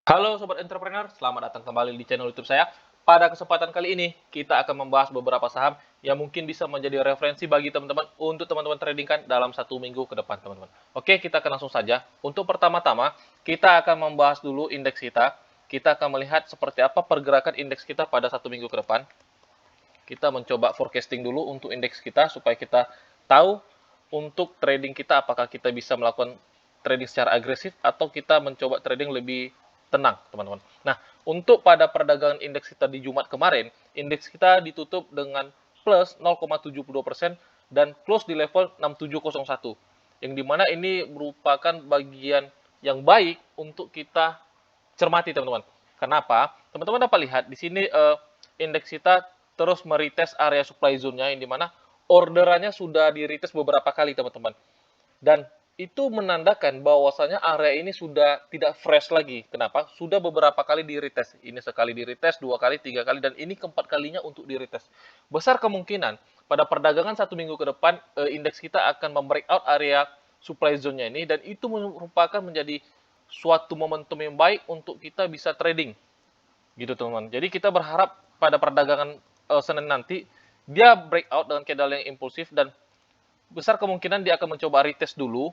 Halo Sobat Entrepreneur, selamat datang kembali di channel YouTube saya. Pada kesempatan kali ini, kita akan membahas beberapa saham yang mungkin bisa menjadi referensi bagi teman-teman untuk teman-teman tradingkan dalam 1 minggu ke depan, teman-teman. Oke, kita akan langsung saja. Untuk pertama-tama, kita akan membahas dulu indeks kita. Kita akan melihat seperti apa pergerakan indeks kita pada 1 minggu ke depan. Kita mencoba forecasting dulu untuk indeks kita supaya kita tahu untuk trading kita apakah kita bisa melakukan trading secara agresif atau kita mencoba trading lebih tenang, teman-teman. Nah, untuk pada perdagangan indeks kita di Jumat kemarin, indeks kita ditutup dengan plus 0,72% dan close di level 6701. Yang dimana ini merupakan bagian yang baik untuk kita cermati, teman-teman. Kenapa? Teman-teman dapat lihat di sini indeks kita terus meretest area supply zone-nya yang dimana orderannya sudah di-retest beberapa kali, teman-teman. Dan itu menandakan bahwasanya area ini sudah tidak fresh lagi. Kenapa? Sudah beberapa kali di-retest. Ini sekali di-retest, 2 kali, 3 kali, dan ini keempat kalinya untuk di-retest. Besar kemungkinan pada perdagangan 1 minggu ke depan, indeks kita akan membreakout area supply zone-nya ini, dan itu merupakan menjadi suatu momentum yang baik untuk kita bisa trading. Gitu, teman-teman. Jadi kita berharap pada perdagangan Senin nanti, dia breakout dengan candle yang impulsif dan besar kemungkinan dia akan mencoba retest dulu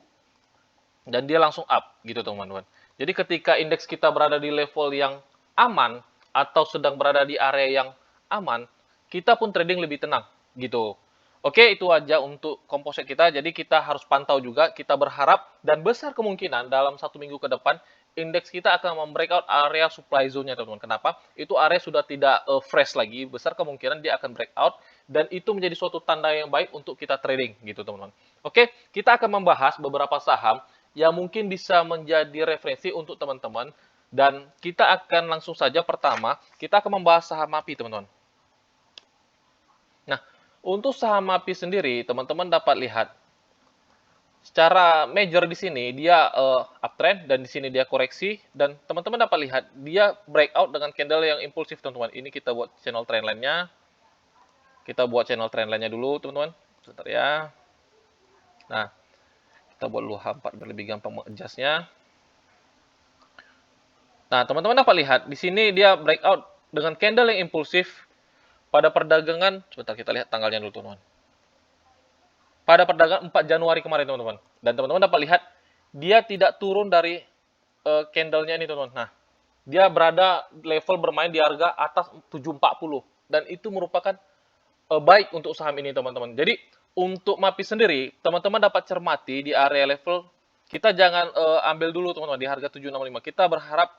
dan dia langsung up gitu, teman-teman. Jadi ketika indeks kita berada di level yang aman atau sedang berada di area yang aman, kita pun trading lebih tenang gitu. Oke, itu aja untuk komposit kita. Jadi kita harus pantau juga. Kita berharap dan besar kemungkinan dalam 1 minggu ke depan indeks kita akan membreakout area supply zone-nya, teman-teman. Kenapa? Itu area sudah tidak fresh lagi. Besar kemungkinan dia akan breakout dan itu menjadi suatu tanda yang baik untuk kita trading gitu, teman-teman. Oke, kita akan membahas beberapa saham yang mungkin bisa menjadi referensi untuk teman-teman. Dan kita akan langsung saja pertama, kita akan membahas saham MAPI, teman-teman. Nah, untuk saham MAPI sendiri, teman-teman dapat lihat secara major di sini dia uptrend dan di sini dia koreksi dan teman-teman dapat lihat dia breakout dengan candle yang impulsif, teman-teman. Ini kita buat channel trendline-nya. Kita buat channel trendline-nya dulu, teman-teman. Sebentar ya. Nah, kita buat dulu H4 biar lebih gampang mengadjustnya. Nah, teman-teman dapat lihat di sini dia breakout dengan candle yang impulsif pada perdagangan. Sebentar kita lihat tanggalnya dulu, teman-teman. Pada perdagangan 4 Januari kemarin, teman-teman. Dan teman-teman dapat lihat dia tidak turun dari candle-nya ini, teman-teman. Nah, dia berada level bermain di harga atas 740 dan itu merupakan baik untuk saham ini, teman-teman. Jadi untuk MAPI sendiri, teman-teman dapat cermati di area level kita jangan ambil dulu, teman-teman, di harga 765. Kita berharap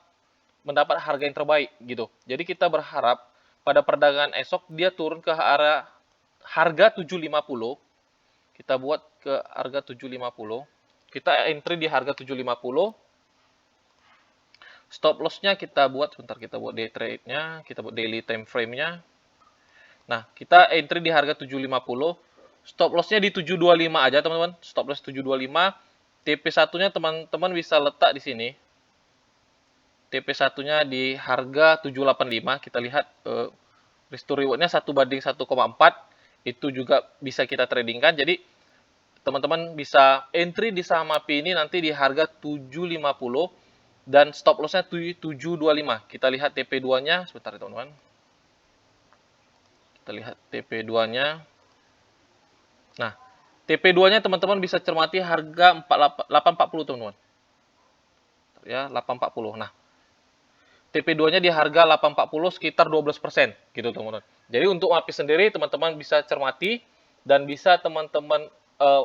mendapat harga yang terbaik gitu. Jadi kita berharap pada perdagangan esok dia turun ke arah harga 750. Kita buat ke harga 750. Kita entry di harga 750. Stop loss-nya kita buat sebentar, kita buat day trade-nya, kita buat daily time frame-nya. Nah, kita entry di harga 750. Stop loss-nya di 725 aja, teman-teman. Stop loss 725. TP1-nya teman-teman bisa letak di sini. TP1-nya di harga 785. Kita lihat risk to reward-nya 1/1,4. Itu juga bisa kita tradingkan. Jadi teman-teman bisa entry di saham MAPI ini nanti di harga 750 dan stop loss-nya 725. Kita lihat TP2-nya sebentar, teman-teman. Kita lihat TP2-nya. Nah, TP2-nya teman-teman bisa cermati harga 840, teman-teman. Ya, 840. Nah, TP2-nya di harga 840 sekitar 12% gitu, teman-teman. Jadi untuk MAPI sendiri teman-teman bisa cermati dan bisa teman-teman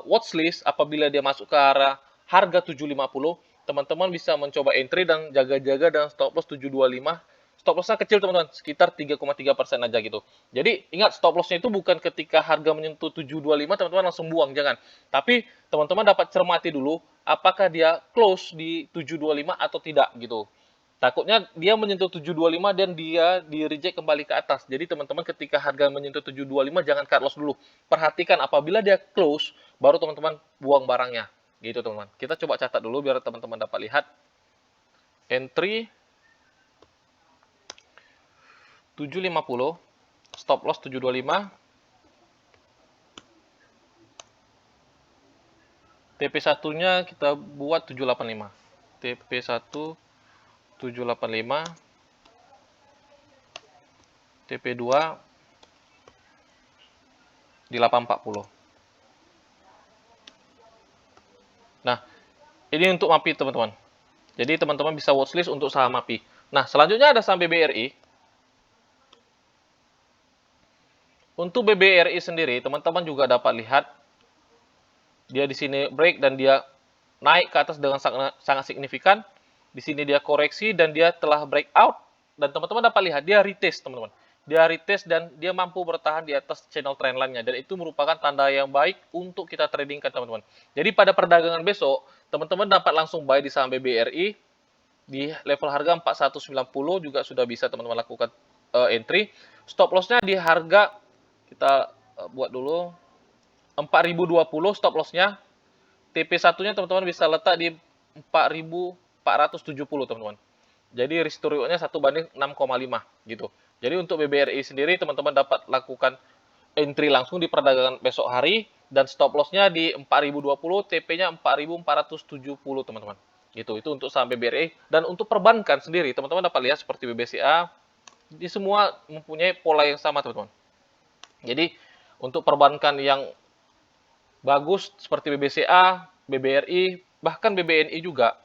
watchlist apabila dia masuk ke arah harga 750, teman-teman bisa mencoba entry dan jaga-jaga dengan stop loss 725. Stop loss-nya kecil, teman-teman, sekitar 3,3% aja gitu. Jadi ingat, stop loss-nya itu bukan ketika harga menyentuh 725 teman-teman langsung buang, jangan. Tapi teman-teman dapat cermati dulu apakah dia close di 725 atau tidak gitu. Takutnya dia menyentuh 725 dan dia di reject kembali ke atas. Jadi teman-teman ketika harga menyentuh 725 jangan cut loss dulu. Perhatikan apabila dia close, baru teman-teman buang barangnya. Gitu, teman-teman. Kita coba catat dulu biar teman-teman dapat lihat. Entry 750, stop loss 725, TP1-nya kita buat 785. TP1 785, TP2 di 840. Nah, ini untuk MAPI teman-teman. Jadi teman-teman bisa watchlist untuk saham MAPI. Nah, selanjutnya ada saham BBRI. Untuk BBRI sendiri, teman-teman juga dapat lihat dia di sini break dan dia naik ke atas dengan sangat signifikan. Di sini dia koreksi dan dia telah breakout dan teman-teman dapat lihat dia retest, teman-teman. Dia retest dan dia mampu bertahan di atas channel trendline-nya dan itu merupakan tanda yang baik untuk kita tradingkan, teman-teman. Jadi pada perdagangan besok, teman-teman dapat langsung buy di saham BBRI di level harga 4190 juga sudah bisa teman-teman lakukan entry. Stop loss-nya di harga kita buat dulu 4020 stop loss-nya. TP1-nya teman-teman bisa letak di 4470 teman-teman. Jadi risk to reward-nya 1 banding 6,5 gitu. Jadi untuk BBRI sendiri teman-teman dapat lakukan entry langsung di perdagangan besok hari dan stop loss-nya di 4020, TP-nya 4470 teman-teman. Gitu. Itu untuk saham BBRI dan untuk perbankan sendiri teman-teman dapat lihat seperti BBCA di semua mempunyai pola yang sama teman-teman. Jadi untuk perbankan yang bagus seperti BBCA, BBRI, bahkan BBNI juga,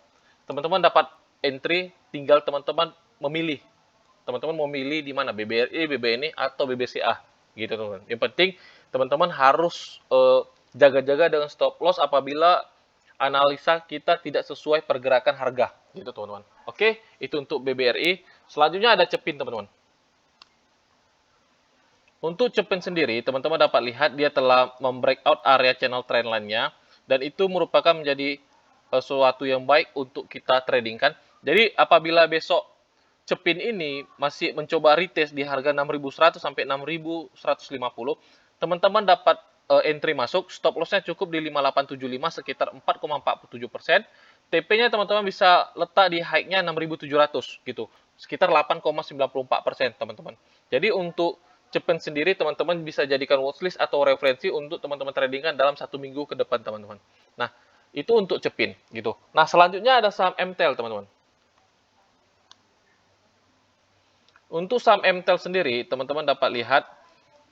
teman-teman dapat entry, tinggal teman-teman memilih. Teman-teman memilih di mana, BBRI, BBNI, atau BBCA. Gitu teman-teman. Yang penting teman-teman harus jaga-jaga dengan stop loss apabila analisa kita tidak sesuai pergerakan harga. Gitu teman-teman. Oke, itu untuk BBRI. Selanjutnya ada Cepin teman-teman. Untuk Cepin sendiri, teman-teman dapat lihat dia telah membreakout area channel trendline-nya dan itu merupakan menjadi sesuatu yang baik untuk kita tradingkan. Jadi apabila besok Cepin ini masih mencoba retest di harga 6.100 sampai 6.150, teman-teman dapat entry masuk, stop loss-nya cukup di 5875 sekitar 4,47%. TP-nya teman-teman bisa letak di high-nya 6.700 gitu, sekitar 8,94% teman-teman. Jadi untuk Cepin sendiri teman-teman bisa jadikan watchlist atau referensi untuk teman-teman tradingkan dalam 1 minggu ke depan teman-teman. Nah, itu untuk Cepin gitu. Nah, selanjutnya ada saham MTEL teman-teman. Untuk saham MTEL sendiri, teman-teman dapat lihat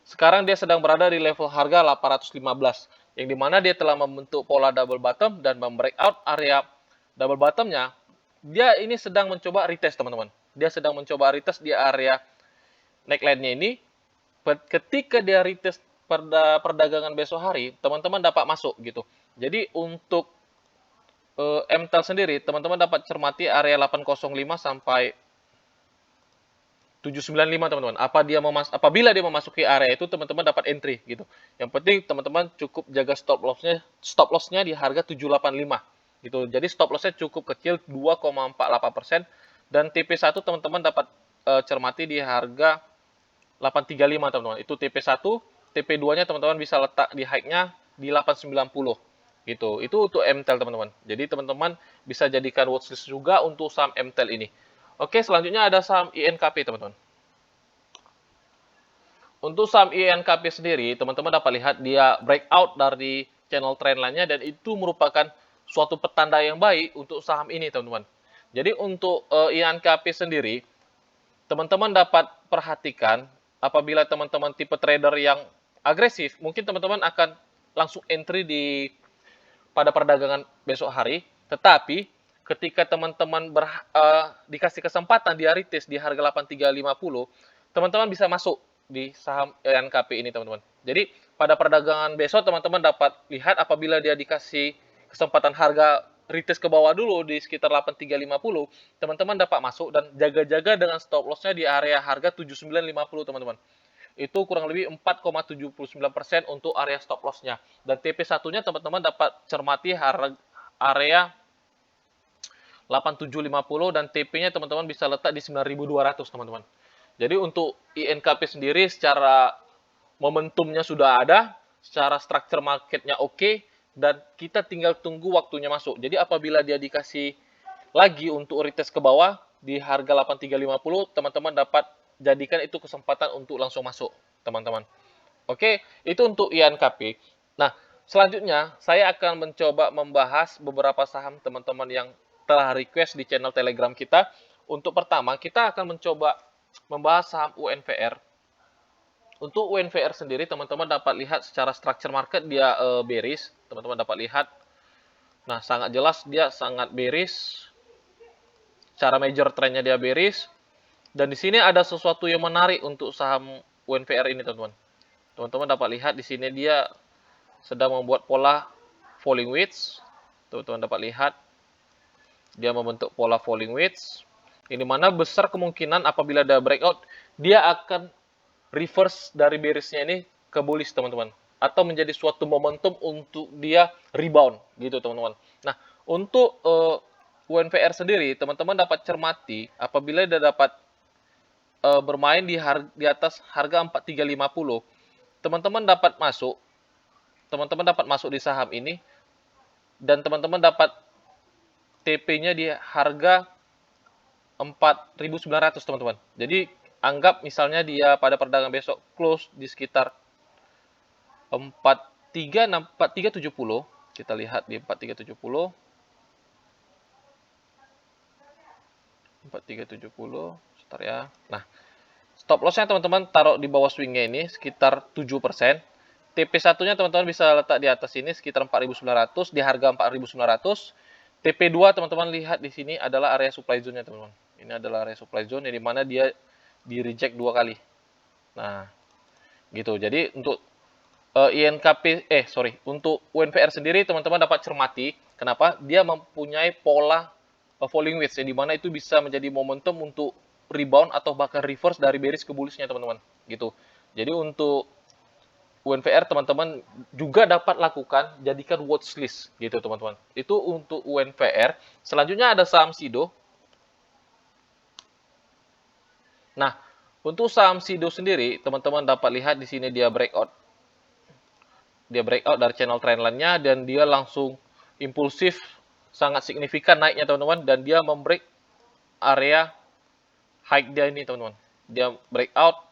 sekarang dia sedang berada di level harga 815 yang dimana dia telah membentuk pola double bottom dan membreakout area double bottomnya. Dia ini sedang mencoba retest teman-teman. Dia sedang mencoba retest di area neckline-nya ini. Ketika dia retest pada perdagangan besok hari, teman-teman dapat masuk gitu. Jadi untuk MTEL sendiri, teman-teman dapat cermati area 805 sampai 795 teman-teman. Apabila dia memasuki area itu, teman-teman dapat entry gitu. Yang penting teman-teman cukup jaga stop loss-nya di harga 785 gitu. Jadi stop loss-nya cukup kecil 2,48% dan TP1 teman-teman dapat cermati di harga 835 teman-teman. Itu TP1, TP2-nya teman-teman bisa letak di high-nya di 890 gitu. Itu untuk MTEL teman-teman. Jadi teman-teman bisa jadikan watchlist juga untuk saham MTEL ini. Oke, selanjutnya ada saham INKP teman-teman. Untuk saham INKP sendiri, teman-teman dapat lihat dia breakout dari channel trendline-nya dan itu merupakan suatu petanda yang baik untuk saham ini teman-teman. Jadi untuk INKP sendiri, teman-teman dapat perhatikan apabila teman-teman tipe trader yang agresif, mungkin teman-teman akan langsung entry pada perdagangan besok hari. Tetapi ketika teman-teman dikasih kesempatan di retest di harga 8350, teman-teman bisa masuk di saham INKP ini teman-teman. Jadi pada perdagangan besok teman-teman dapat lihat apabila dia dikasih kesempatan harga retest ke bawah dulu di sekitar 8350, teman-teman dapat masuk dan jaga-jaga dengan stop loss-nya di area harga 7950 teman-teman. Itu kurang lebih 4,79% untuk area stop loss-nya. Dan TP1-nya teman-teman dapat cermati area 8750 dan TP-nya teman-teman bisa letak di 9200 teman-teman. Jadi untuk INKP sendiri secara momentumnya sudah ada, secara structure marketnya oke, dan kita tinggal tunggu waktunya masuk. Jadi apabila dia dikasih lagi untuk retest ke bawah di harga 8350, teman-teman dapat jadikan itu kesempatan untuk langsung masuk, teman-teman. Oke, itu untuk INKP. Nah, selanjutnya saya akan mencoba membahas beberapa saham teman-teman yang telah request di channel Telegram kita untuk pertama kita akan mencoba membahas saham UNVR. Untuk UNVR sendiri teman-teman dapat lihat secara structure market dia bearish, teman-teman dapat lihat. Nah, sangat jelas dia sangat bearish. Secara major trendnya dia bearish. Dan di sini ada sesuatu yang menarik untuk saham UNVR ini, teman-teman. Teman-teman dapat lihat di sini dia sedang membuat pola falling wedge. Teman-teman dapat lihat dia membentuk pola falling wedge. Ini mana besar kemungkinan apabila ada breakout, dia akan reverse dari bearishnya ini ke bullish, teman-teman. Atau menjadi suatu momentum untuk dia rebound, gitu, teman-teman. Nah, untuk UNVR sendiri, teman-teman dapat cermati apabila dia dapat bermain di atas harga 4350, teman-teman dapat masuk di saham ini, dan teman-teman dapat TP-nya di harga 4.900, teman-teman. Jadi anggap misalnya dia pada perdagangan besok close di sekitar 4370, kita lihat di 4370. 4370, sebentar ya. Nah, stop loss-nya teman-teman taruh di bawah swing-nya ini sekitar 7%. TP1-nya teman-teman bisa letak di atas ini sekitar 4.900 di harga 4.900. TP2 teman-teman lihat di sini adalah area supply zone-nya, teman-teman. Ini adalah area supply zone di mana dia di reject 2 kali. Nah, gitu. Jadi untuk untuk UNVR sendiri teman-teman dapat cermati kenapa dia mempunyai pola falling wedge, di mana itu bisa menjadi momentum untuk rebound atau bahkan reverse dari bearish ke bullish-nya, teman-teman. Gitu. Jadi untuk UNVR teman-teman juga dapat lakukan jadikan watchlist, gitu, teman-teman. Itu untuk UNVR. Selanjutnya ada saham SIDO. Nah, untuk saham SIDO sendiri teman-teman dapat lihat di sini dia breakout. Dia breakout dari channel trendline-nya dan dia langsung impulsif, sangat signifikan naiknya, teman-teman, dan dia membreak area high dia ini, teman-teman. Dia breakout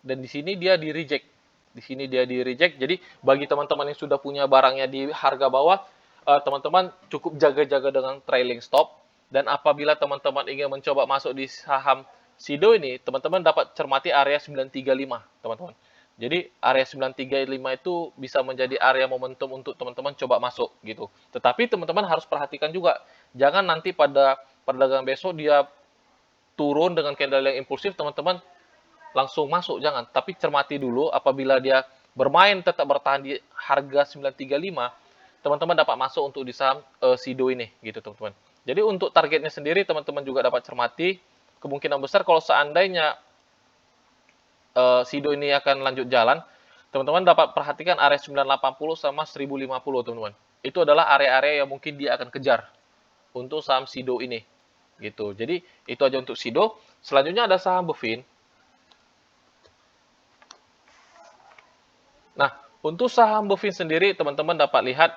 dan di sini dia di reject. Di sini dia di reject. Jadi bagi teman-teman yang sudah punya barangnya di harga bawah, teman-teman cukup jaga-jaga dengan trailing stop, dan apabila teman-teman ingin mencoba masuk di saham SIDO ini, teman-teman dapat cermati area 935, teman-teman. Jadi area 935 itu bisa menjadi area momentum untuk teman-teman coba masuk, gitu. Tetapi teman-teman harus perhatikan juga, jangan nanti pada perdagangan besok dia turun dengan candle yang impulsif, teman-teman langsung masuk, jangan. Tapi cermati dulu, apabila dia bermain tetap bertahan di harga 935, teman-teman dapat masuk untuk di saham SIDO ini, gitu, teman-teman. Jadi untuk targetnya sendiri teman-teman juga dapat cermati, kemungkinan besar kalau seandainya SIDO ini akan lanjut jalan, teman-teman dapat perhatikan area 980 sama 1050, teman-teman. Itu adalah area-area yang mungkin dia akan kejar untuk saham SIDO ini, gitu. Jadi itu aja untuk SIDO. Selanjutnya ada saham Bovin. Nah, untuk saham Bovin sendiri teman-teman dapat lihat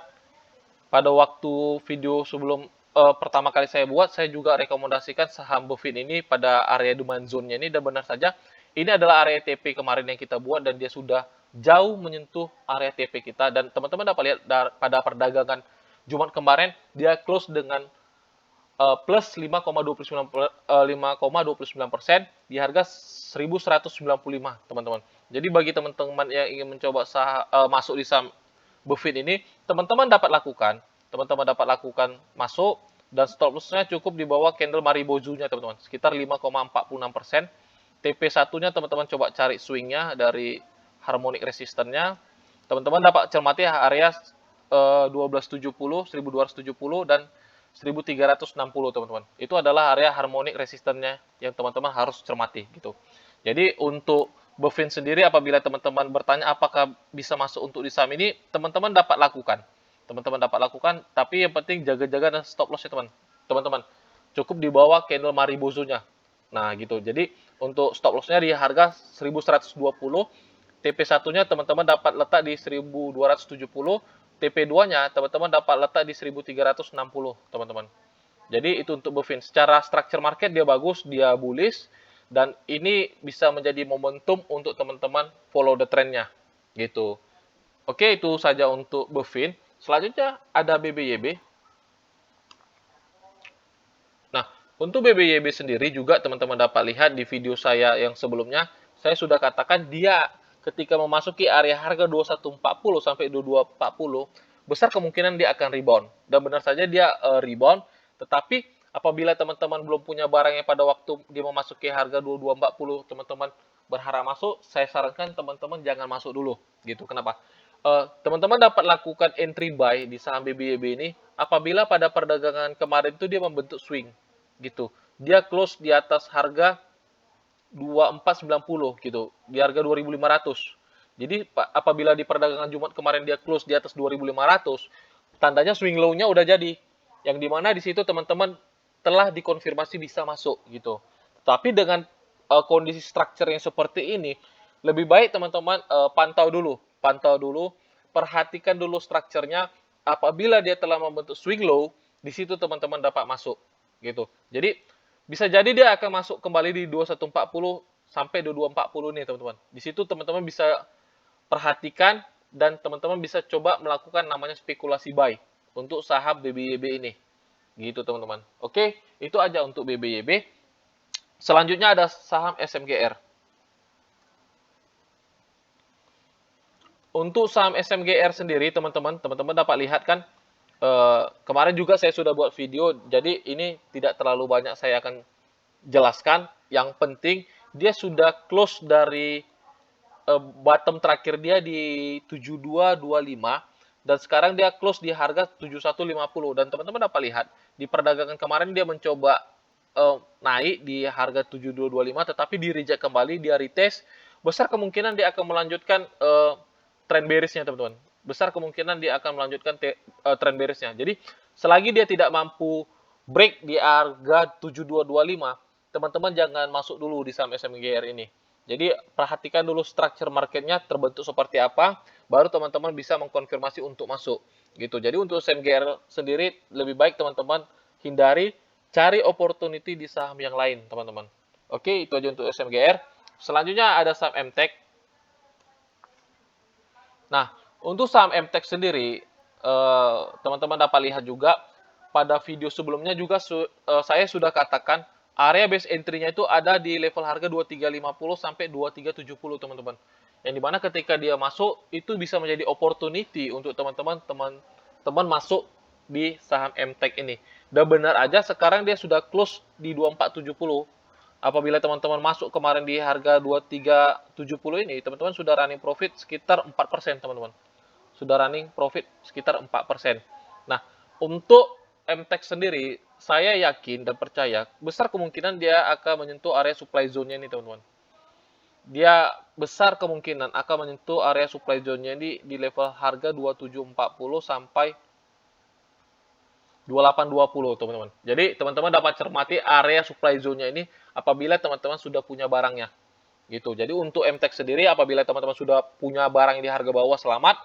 pada waktu video sebelum pertama kali saya buat, saya juga rekomendasikan saham Bovin ini pada area demand zone-nya ini, dan benar saja ini adalah area TP kemarin yang kita buat dan dia sudah jauh menyentuh area TP kita, dan teman-teman dapat lihat pada perdagangan Jumat kemarin dia close dengan plus 5,29% di harga 1195, teman-teman. Jadi bagi teman-teman yang ingin mencoba masuk di saham Bovin ini, teman-teman dapat lakukan masuk, dan stop loss-nya cukup di bawah candle Maribozu-nya, teman-teman, sekitar 5,46%. TP1-nya teman-teman coba cari swing-nya dari harmonic resistance-nya. Teman-teman dapat cermati area 1270, 1270 dan 1360, teman-teman. Itu adalah area harmonic resistance-nya yang teman-teman harus cermati, gitu. Jadi untuk Bovin sendiri, apabila teman-teman bertanya apakah bisa masuk untuk di saham ini, teman-teman dapat lakukan. Teman-teman dapat lakukan, tapi yang penting jaga-jaga dan stop loss-nya, teman-teman. Cukup di bawah candle Maribozu-nya. Nah, gitu. Jadi untuk stop loss-nya di harga 1120, TP1-nya teman-teman dapat letak di 1270, TP2-nya teman-teman dapat letak di 1360, teman-teman. Jadi itu untuk Bovin. Secara structure market dia bagus, dia bullish, dan ini bisa menjadi momentum untuk teman-teman follow the trend-nya, gitu. Oke, itu saja untuk Bovin. Selanjutnya ada BBYB. Nah, Untuk BBYB sendiri juga teman-teman dapat lihat di video saya yang sebelumnya, saya sudah katakan dia ketika memasuki area harga 2140 sampai 2240, besar kemungkinan dia akan rebound. Dan benar saja dia rebound, tetapi apabila teman-teman belum punya barangnya pada waktu dia memasuki harga 2240, teman-teman berharap masuk, saya sarankan teman-teman jangan masuk dulu. Gitu. Kenapa? Teman-teman dapat lakukan entry buy di saham BBYB ini apabila pada perdagangan kemarin itu dia membentuk swing gitu. Dia close di atas harga 2490 gitu, di harga 2500. Jadi apabila di perdagangan Jumat kemarin dia close di atas 2500, tandanya swing low-nya udah jadi. Yang dimana di situ teman-teman telah dikonfirmasi bisa masuk gitu. Tapi dengan kondisi structure yang seperti ini, lebih baik teman-teman pantau dulu, perhatikan dulu strukturnya. Apabila dia telah membentuk swing low, di situ teman-teman dapat masuk gitu. Jadi bisa jadi dia akan masuk kembali di 2140 sampai 2240 nih teman-teman. Di situ teman-teman bisa perhatikan dan teman-teman bisa coba melakukan namanya spekulasi buy untuk saham BBYB ini. Gitu teman-teman. Oke, itu aja untuk BBYB. Selanjutnya ada saham SMGR. Untuk saham SMGR sendiri teman-teman dapat lihat kan kemarin juga saya sudah buat video, jadi ini tidak terlalu banyak saya akan jelaskan. Yang penting dia sudah close dari bottom terakhir dia di 7225 dan sekarang dia close di harga 7150 dan teman-teman dapat lihat di perdagangan kemarin dia mencoba naik di harga 7225 tetapi di reject kembali, dia retest, besar kemungkinan dia akan melanjutkan trend bearish-nya teman-teman. Besar kemungkinan dia akan melanjutkan trend bearish-nya. Jadi selagi dia tidak mampu break di harga 7225, teman-teman jangan masuk dulu di saham SMGR ini. Jadi perhatikan dulu structure marketnya terbentuk seperti apa, baru teman-teman bisa mengkonfirmasi untuk masuk. Gitu. Jadi untuk SMGR sendiri lebih baik teman-teman hindari, cari opportunity di saham yang lain, teman-teman. Oke, itu aja untuk SMGR. Selanjutnya ada saham MTech. Nah, untuk saham MTech sendiri, teman-teman dapat lihat juga pada video sebelumnya juga saya sudah katakan area base entry-nya itu ada di level harga 2350 sampai 2370 teman-teman. Yang dimana ketika dia masuk itu bisa menjadi opportunity untuk teman-teman masuk di saham MTech ini. Dan benar aja sekarang dia sudah close di 2470. Apabila teman-teman masuk kemarin di harga 2370 ini, teman-teman sudah running profit sekitar 4%, teman-teman. Sudah running profit sekitar 4%. Nah, untuk MTech sendiri, saya yakin dan percaya besar kemungkinan dia akan menyentuh area supply zone-nya ini, teman-teman. Dia besar kemungkinan akan menyentuh area supply zone-nya ini di level harga 2740 sampai 2820 teman-teman. Jadi teman-teman dapat cermati area supply zone-nya ini apabila teman-teman sudah punya barangnya. Gitu. Jadi untuk MTech sendiri apabila teman-teman sudah punya barang di harga bawah selamat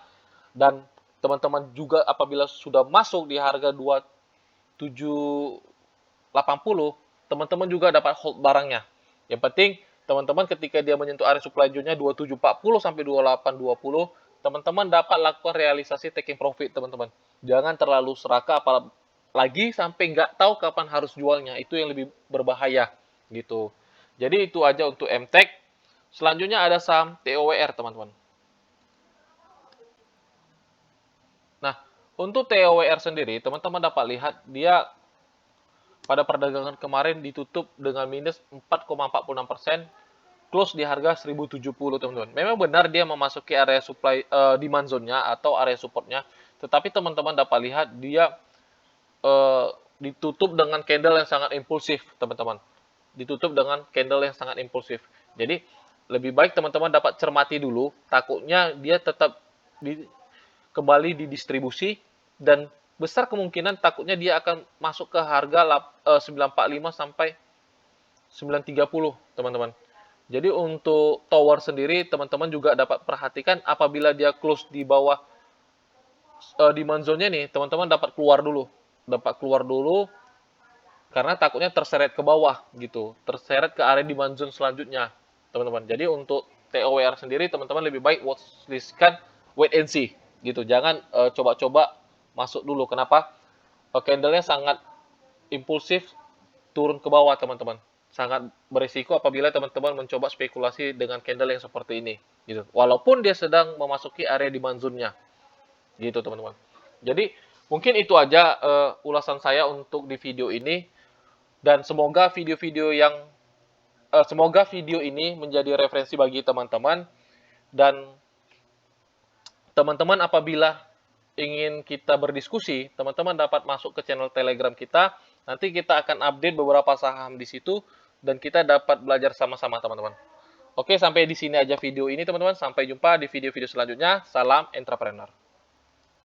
dan teman-teman juga apabila sudah masuk di harga 2780, teman-teman juga dapat hold barangnya. Yang penting teman-teman ketika dia menyentuh area supply zone-nya 2740 sampai 2820, teman-teman dapat lakukan realisasi taking profit teman-teman. Jangan terlalu serakah apalagi sampai nggak tahu kapan harus jualnya, itu yang lebih berbahaya gitu. Jadi itu aja untuk MTech. Selanjutnya ada saham TOWR teman-teman. Nah, untuk TOWR sendiri teman-teman dapat lihat dia pada perdagangan kemarin ditutup dengan minus 4,46%, close di harga 1070 teman-teman. Memang benar dia memasuki area supply demand zone-nya atau area support-nya, tetapi teman-teman dapat lihat dia ditutup dengan candle yang sangat impulsif, teman-teman. Ditutup dengan candle yang sangat impulsif. Jadi, lebih baik teman-teman dapat cermati dulu, takutnya dia tetap kembali didistribusi dan besar kemungkinan takutnya dia akan masuk ke harga 945 sampai 930, teman-teman. Jadi untuk tower sendiri, teman-teman juga dapat perhatikan apabila dia close di bawah demand zone-nya nih, teman-teman dapat keluar dulu. Dapat keluar dulu karena takutnya terseret ke bawah gitu, terseret ke area demand zone selanjutnya, teman-teman. Jadi untuk TOWR sendiri teman-teman lebih baik watchlist-kan, wait and see gitu. Jangan coba-coba masuk dulu. Kenapa? Candle-nya sangat impulsif, turun ke bawah teman-teman. Sangat berisiko apabila teman-teman mencoba spekulasi dengan candle yang seperti ini gitu. Walaupun dia sedang memasuki area demand zone-nya gitu teman-teman. Jadi mungkin itu aja ulasan saya untuk di video ini, dan semoga semoga video ini menjadi referensi bagi teman-teman. Dan teman-teman apabila ingin kita berdiskusi, teman-teman dapat masuk ke channel Telegram kita. Nanti kita akan update beberapa saham di situ dan kita dapat belajar sama-sama teman-teman. Oke, sampai di sini aja video ini teman-teman. Sampai jumpa di video-video selanjutnya. Salam entrepreneur.